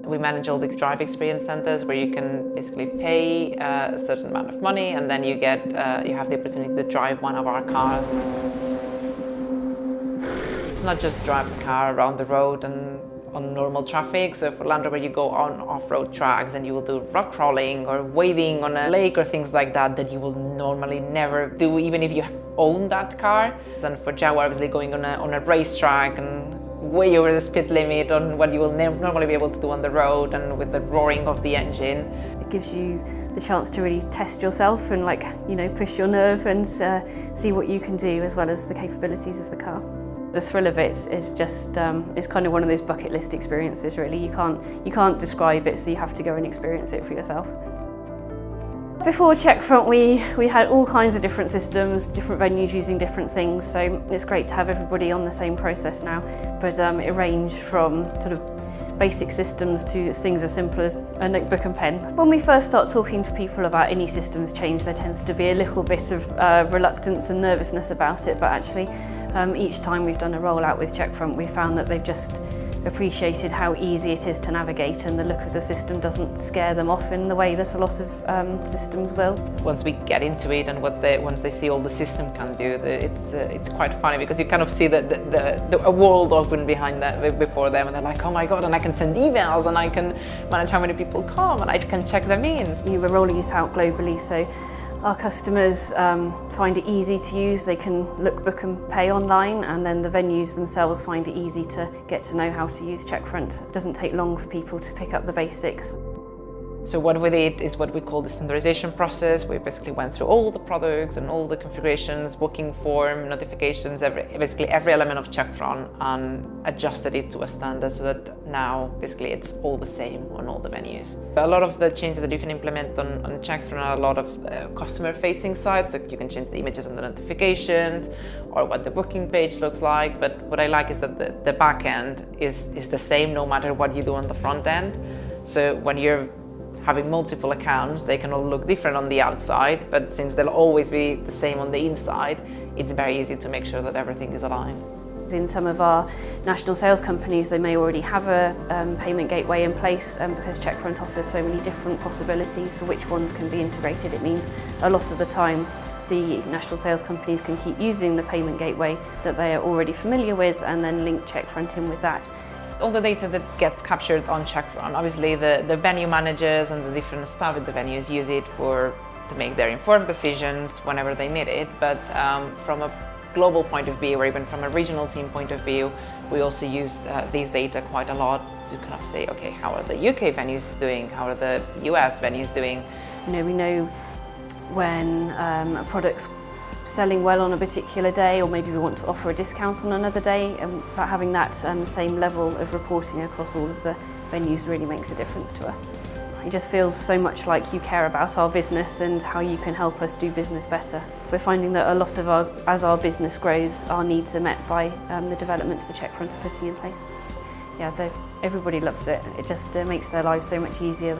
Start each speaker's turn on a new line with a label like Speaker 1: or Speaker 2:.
Speaker 1: We manage all the drive experience centers where you can basically pay a certain amount of money, and then you have the opportunity to drive one of our cars. It's not just drive the car around the road and on normal traffic. So for Land Rover, you go on off-road tracks and you will do rock crawling or wading on a lake or things like that that you will normally never do, even if you own that car. And for Jaguar, obviously going on a racetrack and way over the speed limit on what you will normally be able to do on the road, and with the roaring of the engine.
Speaker 2: It gives you the chance to really test yourself and push your nerve and see what you can do, as well as the capabilities of the car. The thrill of it is just, it's kind of one of those bucket list experiences really. You can't describe it, so you have to go and experience it for yourself. Before Checkfront we had all kinds of different systems, different venues using different things, so it's great to have everybody on the same process now. But it ranged from sort of basic systems to things as simple as a notebook and pen. When we first start talking to people about any systems change, there tends to be a little bit of reluctance and nervousness about it, but actually each time we've done a rollout with Checkfront, we found that they've just appreciated how easy it is to navigate, and the look of the system doesn't scare them off in the way that a lot of systems will.
Speaker 1: Once we get into it and once they see all the system can do, it's quite funny, because you kind of see a world open behind that before them, and they're like, oh my god, and I can send emails, and I can manage how many people come, and I can check them in.
Speaker 2: We're rolling it out globally, so our customers find it easy to use. They can look, book and pay online, and then the venues themselves find it easy to get to know how to use Checkfront. It doesn't take long for people to pick up the basics.
Speaker 1: So what we did is what we call the standardization process. We basically went through all the products and all the configurations, booking form, notifications, basically every element of Checkfront, and adjusted it to a standard so that now basically it's all the same on all the venues. A lot of the changes that you can implement on Checkfront are a lot of customer-facing sides, so you can change the images on the notifications or what the booking page looks like. But what I like is that the back end is the same no matter what you do on the front end. So when you're having multiple accounts, they can all look different on the outside, but since they'll always be the same on the inside, it's very easy to make sure that everything is aligned.
Speaker 2: In some of our national sales companies, they may already have a payment gateway in place, because Checkfront offers so many different possibilities for which ones can be integrated. It means a lot of the time the national sales companies can keep using the payment gateway that they are already familiar with, and then link Checkfront in with that.
Speaker 1: All the data that gets captured on Checkfront, obviously the venue managers and the different staff at the venues use it to make their informed decisions whenever they need it. But from a global point of view, or even from a regional team point of view, we also use these data quite a lot to kind of say, okay, how are the UK venues doing? How are the US venues doing?
Speaker 2: We know when a product's selling well on a particular day, or maybe we want to offer a discount on another day, and having that same level of reporting across all of the venues really makes a difference to us. It just feels so much like you care about our business and how you can help us do business better. We're finding that a lot of as our business grows, our needs are met by the developments the Checkfront are putting in place. Yeah, everybody loves it. It just makes their lives so much easier.